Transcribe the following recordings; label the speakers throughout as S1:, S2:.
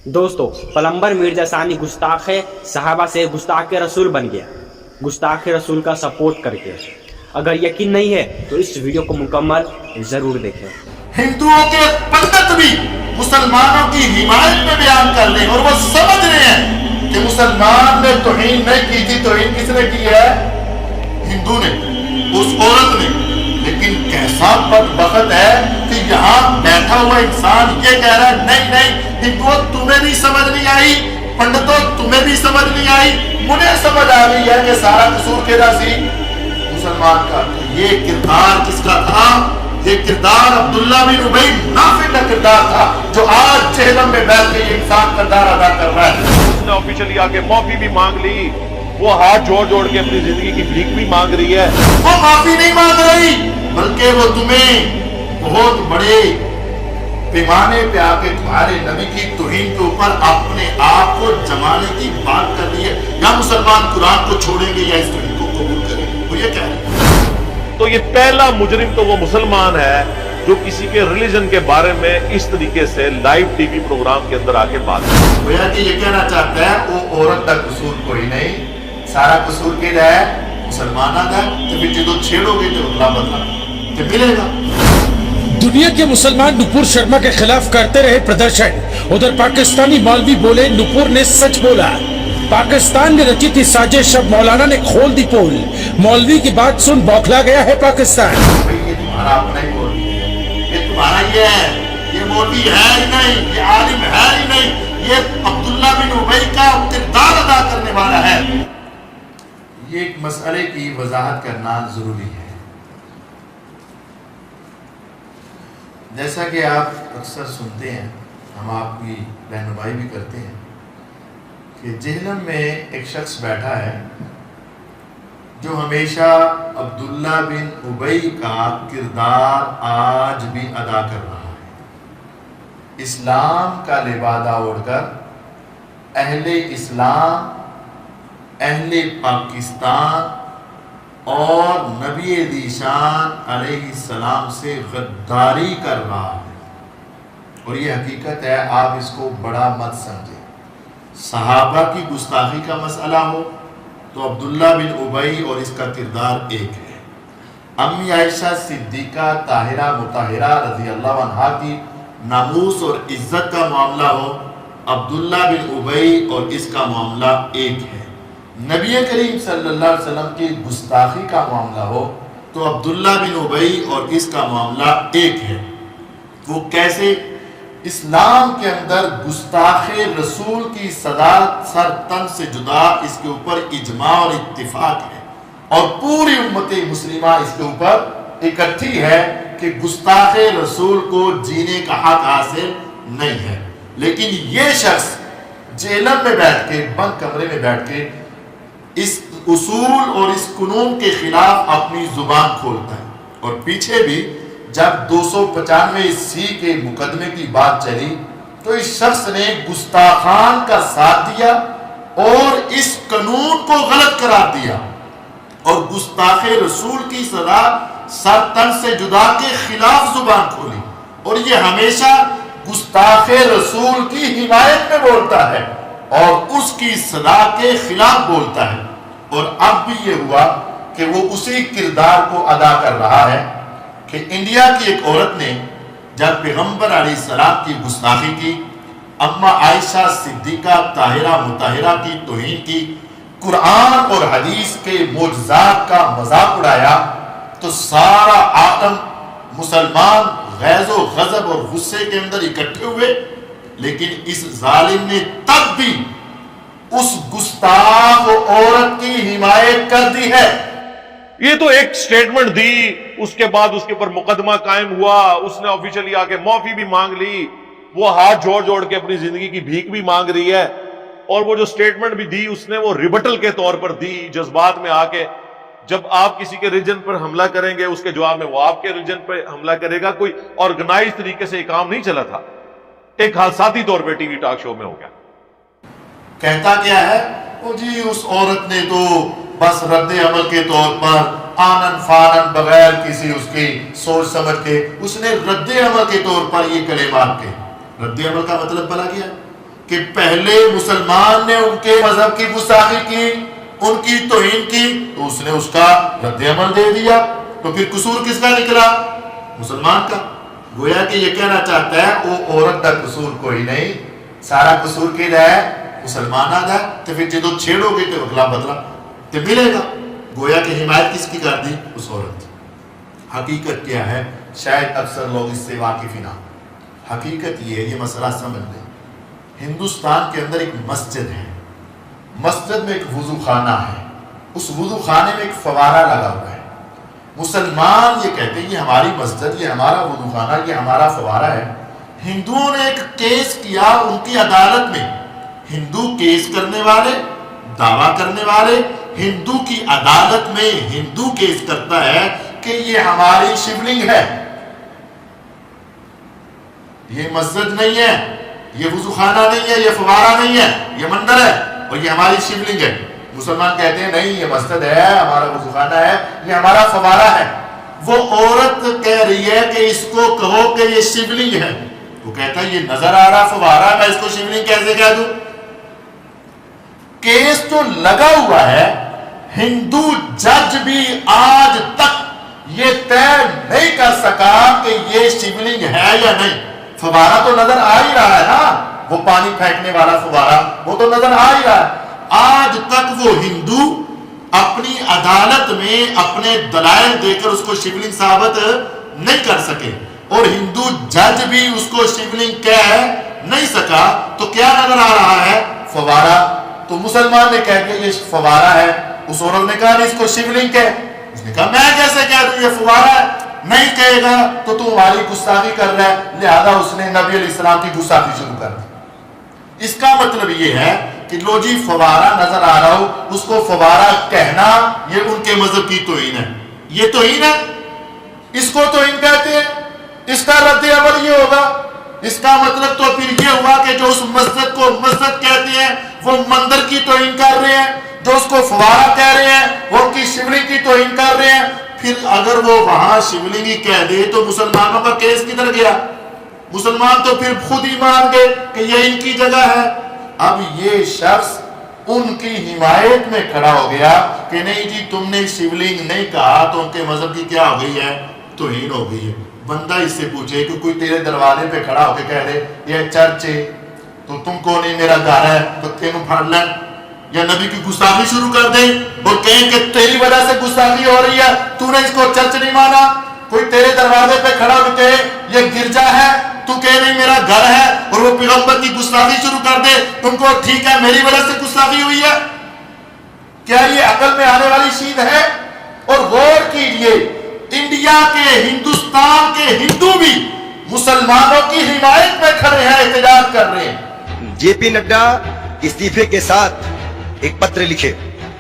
S1: دوستو پلمبر مرزا ثانی گستاخ صحابہ سے گستاخ رسول بن گیا، گستاخ رسول کا سپورٹ کر کے۔ اگر یقین نہیں ہے تو اس ویڈیو کو مکمل ضرور دیکھیں۔
S2: ہندوؤں کے پنڈت بھی مسلمانوں کی حمایت میں بیان کر لیں، اور وہ سمجھ رہے ہیں کہ مسلمان نے توہین نہیں کی تھی، توہین کس نے کی ہے؟ ہندو نے، اس عورت نے۔ لیکن کیسا بدبخت ہے کہ یہاں بیٹھا ہوا انسان یہ کہہ رہا ہے نہیں نہیں ہندوؤں تمہیں بھی سمجھ نہیں آئی، پنڈتوں تمہیں بھی سمجھ نہیں آئی، مجھے سمجھ آ گئی ہے کہ سارا قصور کیدا سی مسلمان کا۔ یہ کردار کس کا تھا؟ یہ کردار عبداللہ بن ابی منافق کا کردار تھا، جو آج جہنم میں بیٹھ کے یہ انسان کردار ادا کر رہا ہے۔
S3: اس نے آفیشلی آگے معافی بھی مانگ لی، وہ ہاتھ جوڑ جوڑ کے اپنی زندگی کی بھیک بھی مانگ رہی ہے۔
S2: وہ معافی نہیں مانگ رہی، بلکہ وہ تمہیں بہت بڑے پیمانے پہ آ کے تمہارے نبی کی توہین کے اوپر اپنے آپ کو جمانے کی بات کر رہی ہے۔ یا مسلمان قرآن کو چھوڑیں گے یا اس توہین کو قبول کریں گے، وہ یہ کہہ رہے ہیں۔
S3: تو یہ پہلا مجرم تو وہ مسلمان ہے جو کسی کے ریلیجن کے بارے میں اس طریقے سے لائیو ٹی وی پروگرام کے اندر آ کے بات کرتا ہے۔
S2: گویا کہ یہ کہنا چاہتا ہے وہ عورت کا قصور کوئی نہیں، سارا قصور کیا ہے مسلمانہ کا۔ تو پھر جدو چھیڑو گے تو اللہ بدلا تو ملے گا۔
S4: دنیا کے مسلمان نپور شرما کے خلاف کرتے رہے پردرشن، ادھر پاکستانی مولوی بولے نپور نے سچ بولا، پاکستان نے رچی تھی سازش، اب مولانا نے کھول دی پول، مولوی کی بات سن بوکھلا گیا ہے پاکستان۔
S2: یہ تمہارا اپنا ہی مولوی ہے، یہ تمہارا یہ ہے، یہ مولوی ہے ہی نہیں، یہ عالم ہے ہی نہیں، یہ عبداللہ بن ابی کا کردار ادا کرنے والا ہے۔ یہ ایک مسئلے کی وضاحت کرنا ضروری ہے۔ جیسا کہ آپ اکثر سنتے ہیں، ہم آپ کی رہنمائی بھی کرتے ہیں کہ جہنم میں ایک شخص بیٹھا ہے جو ہمیشہ عبداللہ بن ابی کا کردار آج بھی ادا کر رہا ہے۔ اسلام کا لبادہ اوڑھ کر اہل اسلام، اہل پاکستان اور نبی ذیشان علیہ السلام سے غداری کر رہا ہے، اور یہ حقیقت ہے، آپ اس کو بڑا مت سمجھیں۔ صحابہ کی گستاخی کا مسئلہ ہو تو عبداللہ بن ابی اور اس کا کردار ایک ہے۔ امی عائشہ صدیقہ طاہرہ مطہرہ رضی اللہ عنہا کی ناموس اور عزت کا معاملہ ہو، عبداللہ بن ابی اور اس کا معاملہ ایک ہے۔ نبی کریم صلی اللہ علیہ وسلم کی گستاخی کا معاملہ ہو تو عبداللہ بن ابی اور اس کا معاملہ ایک ہے۔ وہ کیسے؟ اسلام کے اندر گستاخ رسول کی سزا سر تن سے جدا، اس کے اوپر اجماع اور اتفاق ہے، اور پوری امت مسلمہ اس کے اوپر اکٹھی ہے کہ گستاخ رسول کو جینے کا حق حاصل نہیں ہے۔ لیکن یہ شخص جہنم میں بیٹھ کے، بند کمرے میں بیٹھ کے اس اصول اور اس قانون کے خلاف اپنی زبان کھولتا ہے۔ اور پیچھے بھی جب 295 کے مقدمے کی بات چلی تو اس شخص نے گستاخان کا ساتھ دیا اور اس قانون کو غلط قرار دیا، اور گستاخ رسول کی سزا سر تن سے جدا کے خلاف زبان کھولی، اور یہ ہمیشہ گستاخ رسول کی حمایت میں بولتا ہے اور اس کی سزا کے خلاف بولتا ہے۔ اور اب بھی یہ ہوا کہ وہ اسی کردار کو ادا کر رہا ہے کہ انڈیا کی ایک عورت نے جب پیغمبر علیہ السلام کی گستاخی کی، اما عائشہ صدیقہ طاہرہ مطہرہ کی توہین کی، قرآن اور حدیث کے معجزات کا مذاق اڑایا، تو سارا عالم مسلمان غیظ و غضب اور غصے کے اندر اکٹھے ہوئے، لیکن اس ظالم نے تب بھی اس گستاخ عورت کی حمایت کر دی ہے۔
S3: یہ تو ایک سٹیٹمنٹ دی، اس کے بعد اس کے اوپر مقدمہ قائم ہوا، اس نے آفیشلی آ کے معافی بھی مانگ لی، وہ ہاتھ جوڑ جوڑ کے اپنی زندگی کی بھیک بھی مانگ رہی ہے، اور وہ جو سٹیٹمنٹ بھی دی اس نے وہ ریبٹل کے طور پر دی، جذبات میں آ کے۔ جب آپ کسی کے ریجن پر حملہ کریں گے اس کے جواب میں وہ آپ کے ریجن پہ حملہ کرے گا۔ کوئی آرگنائز طریقے سے یہ کام نہیں چلا تھا، ایک حادثاتی طور پہ ٹی وی ٹاک شو میں ہو گیا۔
S2: کہتا کیا ہے وہ جی اس عورت نے تو بس رد عمل کے طور پر آنن فانن بغیر کسی اس کی سوچ سمجھ کے اس نے رد عمل کے طور پر یہ کلمات کے۔ رد عمل کا مطلب بنا گیا کہ پہلے مسلمان نے ان کے مذہب کی گستاخی کی، ان کی توہین کی، تو اس نے اس کا رد عمل دے دیا، تو پھر قصور کس کا نکلا؟ مسلمان کا۔ گویا کہ یہ کہنا چاہتا ہے وہ عورت کا قصور کوئی نہیں، سارا قصور کی ہے مسلمان آ جائے، تو پھر جدو چھیڑو گے تو اگلا بدلا تو ملے گا۔ گویا کہ حمایت کس کی کر دی؟ اس عورت کی۔ حقیقت کیا ہے؟ شاید اکثر لوگ اس سے واقف ہی نہ۔ حقیقت یہ ہے، یہ مسئلہ سمجھ لیں، ہندوستان کے اندر ایک مسجد ہے، مسجد میں ایک وضو خانہ ہے، اس وضو خانے میں ایک فوارہ لگا ہوا ہے۔ مسلمان یہ کہتے ہیں یہ ہماری مسجد، یہ ہمارا وضو خانہ، یہ ہمارا فوارہ ہے۔ ہندوؤں نے ایک کیس کیا ان کی عدالت میں، ہندو کیس کرنے والے، دعویٰ کرنے والے، ہندو کی عدالت میں ہندو کیس کرتا ہے کہ یہ ہماری شیولنگ ہے، یہ مسجد نہیں ہے، یہ وضو خانہ نہیں ہے، یہ فوارہ نہیں ہے، یہ مندر ہے اور یہ ہماری شیولنگ ہے۔ مسلمان کہتے ہیں نہیں، یہ مسجد ہے، ہمارا وضو خانہ ہے، یہ ہمارا فوارہ ہے۔ وہ عورت کہہ رہی ہے کہ اس کو کہو کہ یہ شیولنگ ہے، وہ کہتا ہے یہ نظر آ رہا فوارہ، میں اس کو شیولنگ کیسے کہہ دوں؟ کیس تو لگا ہوا ہے، ہندو جج بھی آج تک یہ طے نہیں کر سکا کہ یہ شیولنگ ہے یا نہیں۔ فوارہ تو نظر آ ہی رہا ہے نا، وہ پانی پھینکنے والا فوارہ وہ تو نظر آ ہی رہا ہے۔ آج تک وہ ہندو اپنی عدالت میں اپنے دلائل دے کر اس کو شیولنگ ثابت نہیں کر سکے، اور ہندو جج بھی اس کو شیولنگ کہہ نہیں سکا، تو کیا نظر آ رہا ہے؟ فوارہ۔ تو مسلمان نے کہہ دیا یہ فوارہ ہے، اس عورت نے کہا نہیں اس کو شیولنگ کہہ، اس نے کہا میں کیسے کہہ دوں یہ فوارہ ہے؟ نہیں کہے گا تو تو ہماری گستاخی کر رہا ہے، لہذا اس نے نبی علیہ السلام کی گستاخی شروع کر دی۔ اس کا مطلب یہ ہے کہ لو جی فوارہ نظر آ رہا ہو، اس کو فوارہ کہنا یہ ان کے مذہب کی توہین ہے، یہ توہین ہے، اس کو توہین کہتے ہیں، اس کا رد عمل یہ ہوگا۔ اس کا مطلب تو پھر یہ ہوا کہ جو اس مسجد کو مسجد کہتے ہیں وہ مندر کی توہین کر رہے ہیں، جو اس کو فوارہ کہہ رہے ہیں وہ ان کی شیولنگ کی توہین کر رہے ہیں۔ پھر اگر وہ وہاں شیولنگ ہی کہہ دے تو مسلمانوں کا کیس کدھر گیا؟ مسلمان تو پھر خود ہی مان گئے کہ یہ ان کی جگہ ہے۔ اب یہ شخص ان کی حمایت میں کھڑا ہو گیا کہ نہیں جی تم نے شیولنگ نہیں کہا تو ان کے مذہب کی کیا ہو گئی ہے؟ توہین ہو گئی ہے۔ بندہ اس سے پوچھے کہ کوئی تیرے دروازے پہ کھڑا ہو کے کہہ دے یہ چرچ ہے تو تم کو نہیں میرا گھر ہے تو تینوں پھاڑ لیں، یا نبی کی گستاخی شروع کر دیں اور کہیں کہ تیری وجہ سے گستاخی ہو رہی ہے، تو نے اس کو چرچ نہیں مانا۔ کوئی تیرے دروازے پہ کھڑا ہو کے یہ گرجا ہے، تو کہے نہیں میرا گھر ہے، اور وہ پیغمبر کی گستاخی شروع کر دے، تم کو ٹھیک ہے میری وجہ سے گستاخی ہوئی ہے؟ کیا یہ عقل میں آنے والی چیز ہے؟ اور غور کیجئے انڈیا کے، ہندوستان کے ہندو بھی مسلمانوں کی حمایت میں کھڑے ہیں، احتجاج کر رہے ہیں۔
S5: جے پی نڈا استعفے کے ساتھ ایک پتر لکھے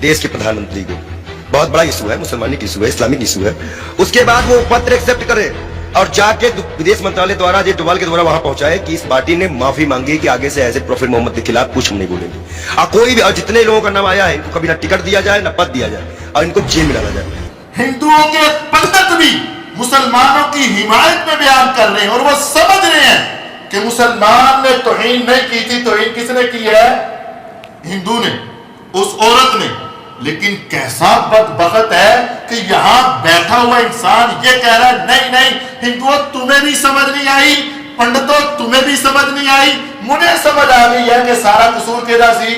S5: دیش کے پردھان منتری کو، بہت بڑا ایشو ہے، مسلمانی کی ایشو ہے، اسلامک ایشو ہے۔ اس کے بعد وہ پتر ایکسپٹ کرے اور جا کے ودیش منترالیہ دوارا جے ڈوبال کے دوارا وہاں پہنچائے کہ اس پارٹی نے معافی مانگی کہ آگے سے ایسے پروفیٹ محمد کے خلاف کچھ ہم نہیں بولیں گے، اور کوئی بھی، اور جتنے لوگوں کا نام آیا ہے ان کو کبھی نہ ٹکٹ دیا جائے نہ پد دیا جائے اور ان کو جیل میں ڈالا جائے۔
S2: ہندوؤں کے پنڈت بھی مسلمانوں کی حمایت میں بیان کر رہے ہیں، اور وہ سمجھ رہے ہیں کہ مسلمان نے توہین نہیں کی تھی، توہین کس نے کی ہے؟ ہندو نے، اس عورت نے۔ لیکن کیسا بدبخت ہے کہ یہاں بیٹھا ہوا انسان یہ کہہ رہا ہے نہیں نہیں ہندوؤں تمہیں بھی سمجھ نہیں آئی، پنڈتوں تمہیں بھی سمجھ نہیں آئی، مجھے سمجھ آ گئی ہے کہ سارا قصور کیدا سی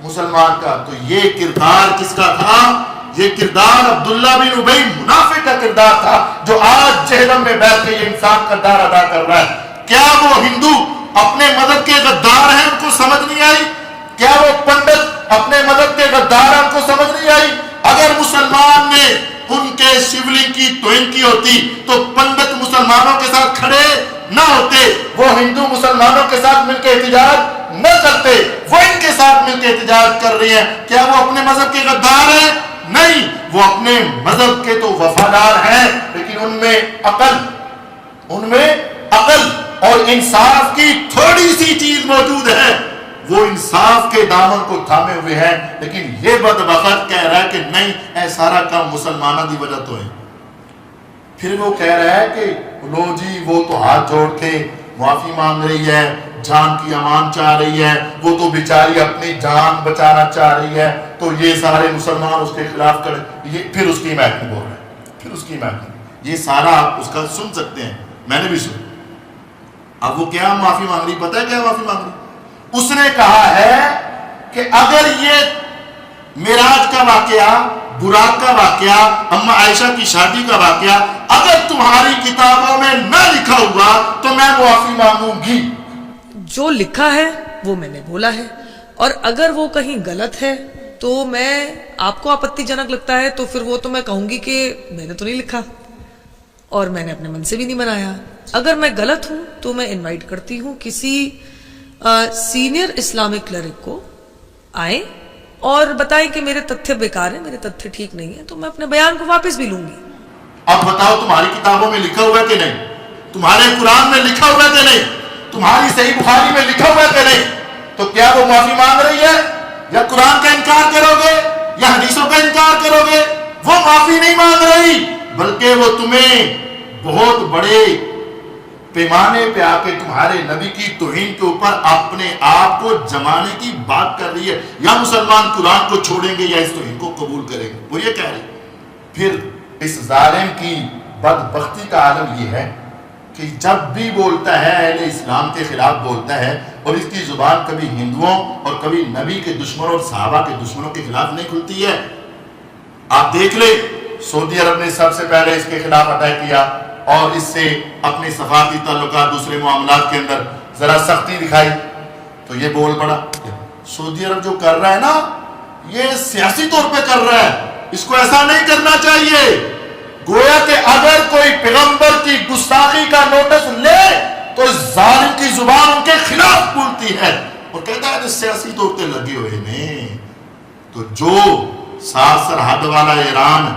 S2: مسلمان کا۔ تو یہ کردار کس کا تھا؟ یہ کردار عبداللہ بن ابی منافق کا کردار تھا، جو آج جہنم میں بیٹھ کے یہ انسان کردار ادا کر رہا ہے۔ کیا وہ ہندو اپنے مذہب کے غدار ہیں، ان کو سمجھ نہیں آئی؟ کیا وہ پنڈت اپنے مذہب کے غدار ہیں، ان کو سمجھ نہیں آئی؟ اگر مسلمان نے ان کے شیولنگ کی توہین کی ہوتی تو پنڈت مسلمانوں کے ساتھ کھڑے نہ ہوتے، وہ ہندو مسلمانوں کے ساتھ مل کے احتجاج نہ کرتے، وہ ان کے ساتھ مل کے احتجاج کر رہے ہیں۔ کیا وہ اپنے مذہب کے غدار ہیں؟ نہیں، وہ اپنے مذہب کے تو وفادار ہیں، لیکن ان میں عقل اور انصاف کی تھوڑی سی چیز موجود ہے، وہ انصاف کے دامن کو تھامے ہوئے ہیں۔ لیکن یہ بدبخت کہہ رہا ہے کہ نہیں اے سارا کام مسلمانوں دی وجہ تو ہے۔ پھر وہ کہہ رہا ہے کہ لو جی وہ تو ہاتھ جوڑ کے معافی مانگ رہی ہے، جان کی امان چاہ رہی ہے, وہ تو بیچاری اپنی جان بچانا چاہ رہی ہے, تو یہ سارے مسلمان اس کے خلاف کھڑے, یہ پھر اس کی حمایت میں بول رہے ہیں, پھر اس کی حمایت میں. یہ سارا آپ اس کا سن سکتے ہیں, میں نے بھی سنا. اب وہ کیا معافی مانگ رہی, پتہ ہے کیا معافی مانگ رہی؟ اس نے کہا ہے کہ اگر یہ معراج کا واقعہ, براق کا واقعہ, اما عائشہ کی شادی کا واقعہ اگر تمہاری کتابوں میں نہ لکھا ہوا تو میں معافی مانگوں گی.
S6: جو لکھا ہے وہ میں نے بولا ہے, اور اگر وہ کہیں غلط ہے تو میں, آپ کو آپتی جنک لگتا ہے تو پھر وہ تو میں کہوں گی کہ میں نے تو نہیں لکھا اور میں نے اپنے من سے بھی نہیں بنایا. اگر میں غلط ہوں تو میں انوائٹ کرتی ہوں کسی سینئر اسلامک کلرک کو, آئیں اور بتائیں کہ میرے تتھے بیکار ہیں, میرے تتھے ٹھیک نہیں ہیں, تو میں اپنے بیان کو واپس بھی لوں گی.
S2: اب بتاؤ تمہاری کتابوں میں لکھا ہوا ہے کہ نہیں, تمہارے قرآن میں لکھا ہوا ہے کہ نہیں, تمہاری صحیح بخاری میں لکھا ہوا ہے کہ نہیں, تو کیا وہ معافی مانگ رہی ہے, یا قرآن کا انکار کرو گے یا حدیثوں کا انکار کرو گے؟ وہ معافی نہیں مانگ رہی, بلکہ وہ تمہیں بہت بڑے پیمانے پہ آ کے تمہارے نبی کی توہین کے اوپر اپنے آپ کو جمانے کی بات کر رہی ہے. یا مسلمان قرآن کو چھوڑیں گے یا اس توہین کو قبول کریں گے, وہ یہ کہہ رہی. پھر اس ظالم کی بدبختی کا عالم یہ ہے کہ جب بھی بولتا ہے اہل اسلام کے خلاف بولتا ہے, اور اس کی زبان کبھی ہندوؤں اور کبھی نبی کے دشمنوں اور صحابہ کے دشمنوں کے خلاف نہیں کھلتی ہے. آپ دیکھ لیں, سعودی عرب نے سب سے پہلے اس کے خلاف اٹیک کیا اور اس سے اپنے سفارتی تعلقات دوسرے معاملات کے اندر ذرا سختی دکھائی, تو یہ بول پڑا. سعودی عرب جو کر رہا ہے نا, یہ سیاسی طور پہ کر رہا ہے, اس کو ایسا نہیں کرنا چاہیے. گویا کہ اگر کوئی پیغمبر کی گستاخی کا نوٹس لے تو اس ظالم کی زبان ان کے خلاف کھلتی ہے اور کہتا ہے سیاسی طور پہ لگے ہوئے نے. تو جو ساتھ سرحد والا ایران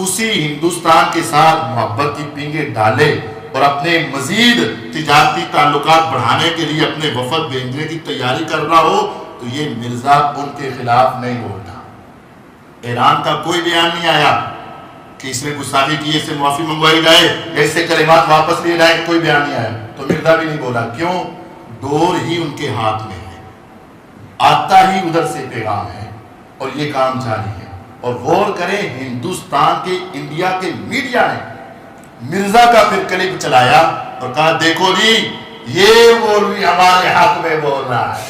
S2: اسی ہندوستان کے ساتھ محبت کی پینگیں ڈالے اور اپنے مزید تجارتی تعلقات بڑھانے کے لیے اپنے وفد بھیجنے کی تیاری کر رہا ہو, تو یہ مرزا ان کے خلاف نہیں بولتا. ایران کا کوئی بیان نہیں آیا کہ اس نے گستاخی کی, اس سے معافی منگوائی جائے, ایسے کلمات واپس لیے جائے, کوئی بیان نہیں آیا. تو مرزا بھی نہیں بولا. کیوں؟ ڈور ہی ان کے ہاتھ میں ہے, آتا ہی ادھر سے پیغام ہے اور یہ کام جاری ہے. اور غور کریں, ہندوستان کے, انڈیا کے میڈیا نے مرزا کا پھر کلپ چلایا اور کہا دیکھو جی یہ مولوی ہمارے حق میں بول رہا ہے.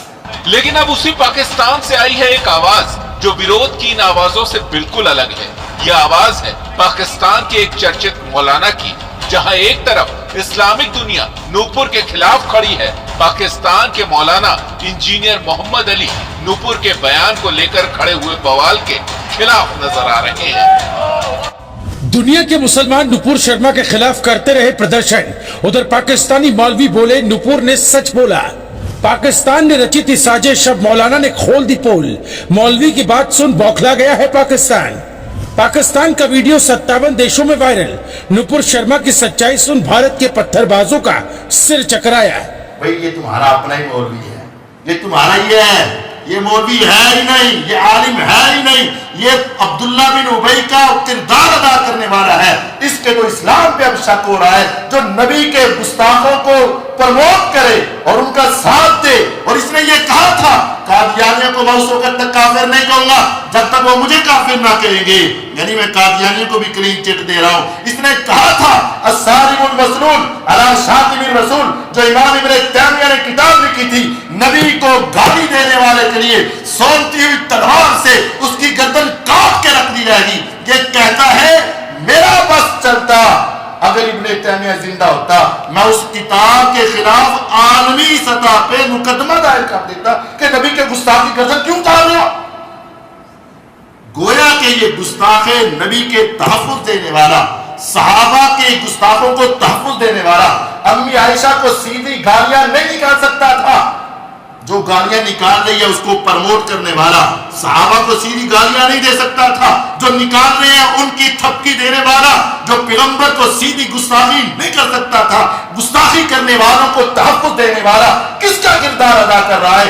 S7: لیکن اب اسی پاکستان سے آئی ہے ایک آواز جو بیروت کی ان آوازوں سے بالکل الگ ہے. یہ آواز ہے پاکستان کے ایک چرچت مولانا کی, جہاں ایک طرف اسلامک دنیا نوپور کے خلاف کھڑی ہے, پاکستان کے مولانا انجینئر محمد علی نوپور کے بیان کو لے کر کھڑے ہوئے بوال کے خلاف نظر آ رہے ہیں.
S4: دنیا کے مسلمان نپور شرما کے خلاف کرتے رہے پردرشن, ادھر پاکستانی مولوی بولے نپور نے سچ بولا. پاکستان نے رچی تھی سازش, اب مولانا نے کھول دی پول. مولوی کی بات سن بوکھلا گیا ہے پاکستان. پاکستان کا ویڈیو 57 دیشوں میں وائرل. نپور شرما کی سچائی سن بھارت کے پتھر بازوں کا سر چکرایا.
S2: بھئی یہ تمہارا اپنا ہی مولوی ہے, یہ تمہارا ہی ہے, یہ مولوی ہے ہی نہیں, یہ عالم ہے ہی نہیں, یہ عبداللہ بن ابی کا کردار ادا کرنے والا ہے. اس کے جو اسلام پہ اب شک ہو رہا ہے, جو نبی کے گستاخوں کو پروموٹ کرے اور ان کا ساتھ دے. اور اس نے یہ کہا تھا قادیانیوں کو میں اس وقت تک کافر نہیں کہوں گا جب تک وہ مجھے کافر نہ کہیں گے, یعنی میں قادیانیوں کو بھی کلین چٹ دے رہا ہوں. اس نے کہا تھا الصارم المسلول علی شاتم الرسول, جو امام ابن تیمیہ نے کتاب لکھی تھی نبی کو گالی دینے والے کے لیے سونتی ہوئی تلوار سے اس کی گردن کاٹ کے رکھ دی جائے گی. یہ کہتا ہے میرا بس چلتا, اگر ابن تیمیہ زندہ ہوتا میں اس کتاب کے خلاف عالمی سطح پہ مقدمہ دائر کر دیتا کہ نبی کے گستاخ کی گردن کیوں اتار رہا. گویا کہ یہ گستاخ نبی کے تحفظ دینے والا, صحابہ کے گستاخوں کو تحفظ دینے والا, امی عائشہ کو سیدھی گالیاں نہیں نکال سکتا تھا, جو گالیاں نکال رہی ہے اس کو پرموٹ کرنے والا صحابہ کو سیدھی گالیاں نہیں دے سکتا تھا, جو نکال رہے ہیں ان کی تھپکی دینے والا, جو پیغمبر کو سیدھی گستاخی نہیں کر سکتا تھا, گستاخی کرنے والوں کو تحفظ دینے والا کس کا کردار ادا کر رہا ہے؟